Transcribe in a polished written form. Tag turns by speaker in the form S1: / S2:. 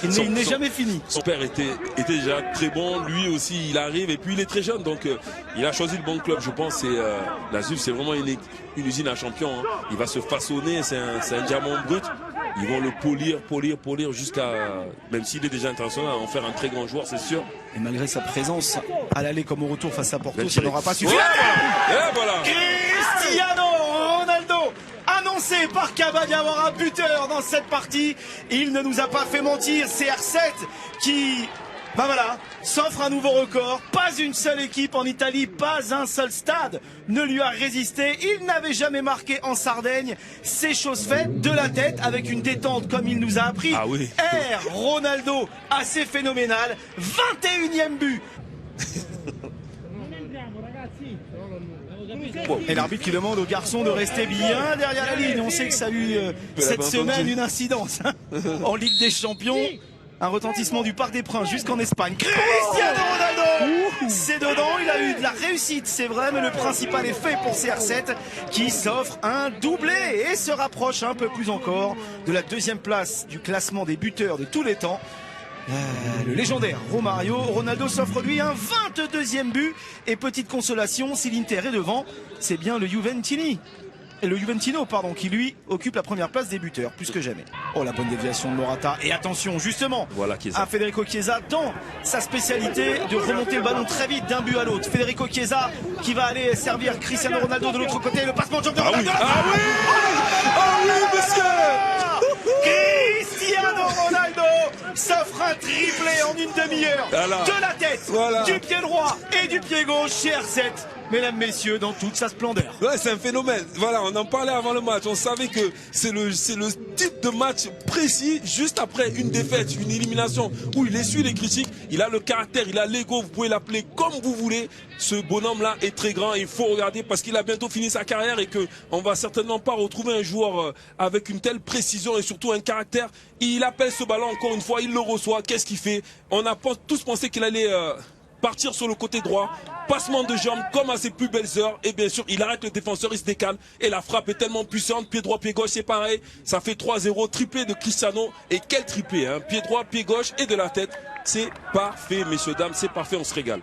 S1: Il n'est jamais fini.
S2: Son père était déjà très bon, lui aussi il arrive et puis il est très jeune, donc il a choisi le bon club, je pense. La Juve, c'est vraiment une usine à champions, hein. Il va se façonner, c'est un diamant brut. Ils vont le polir jusqu'à, même s'il est déjà international, en faire un très grand joueur, c'est sûr.
S1: Et malgré sa présence à l'aller comme au retour face à Porto, ça n'aura pas suffi.
S2: Et voilà.
S1: Cristiano Ronaldo, annoncé par Caballero, buteur dans cette partie. Il ne nous a pas fait mentir, c'est R7 qui... s'offre un nouveau record. Pas une seule équipe en Italie, pas un seul stade ne lui a résisté. Il n'avait jamais marqué en Sardaigne. C'est chose faite, de la tête, avec une détente comme il nous a appris.
S2: Ah oui.
S1: Ronaldo, assez phénoménal. 21e but. Et l'arbitre qui demande aux garçons de rester bien derrière la ligne. On sait que ça a eu cette semaine une incidence en Ligue des Champions. Un retentissement du Parc des Princes jusqu'en Espagne. Cristiano Ronaldo, c'est dedans, il a eu de la réussite, c'est vrai, mais le principal est fait pour CR7 qui s'offre un doublé et se rapproche un peu plus encore de la deuxième place du classement des buteurs de tous les temps. Le légendaire Romario. Ronaldo s'offre lui un 22e but. Et petite consolation, si l'Inter est devant, c'est bien le Juventino, qui lui occupe la première place des buteurs, plus que jamais. Oh, la bonne déviation de Morata. Et attention, justement,
S2: voilà
S1: à Federico Chiesa dans sa spécialité de remonter le ballon très vite d'un but à l'autre. Federico Chiesa qui va aller servir Cristiano Ronaldo de l'autre côté. Le passement de Ronaldo.
S2: Ah oui, monsieur.
S1: Cristiano Ronaldo s'offre un triplé en une demi-heure. De la tête, du pied droit et du pied gauche chez R7. Mesdames, messieurs, dans toute sa splendeur.
S2: Ouais, c'est un phénomène. Voilà, on en parlait avant le match. On savait que c'est le type de match précis, juste après une défaite, une élimination, où il essuie les critiques. Il a le caractère, il a l'ego, vous pouvez l'appeler comme vous voulez. Ce bonhomme-là est très grand. Il faut regarder parce qu'il a bientôt fini sa carrière et qu'on va certainement pas retrouver un joueur avec une telle précision et surtout un caractère. Il appelle ce ballon encore une fois, il le reçoit. Qu'est-ce qu'il fait? On a tous pensé qu'il allait... partir sur le côté droit, passement de jambes comme à ses plus belles heures, et bien sûr il arrête le défenseur, il se décale et la frappe est tellement puissante, pied droit, pied gauche, c'est pareil, ça fait 3-0, triplé de Cristiano, et quel triplé, hein, pied droit, pied gauche et de la tête, c'est parfait messieurs dames, c'est parfait, on se régale.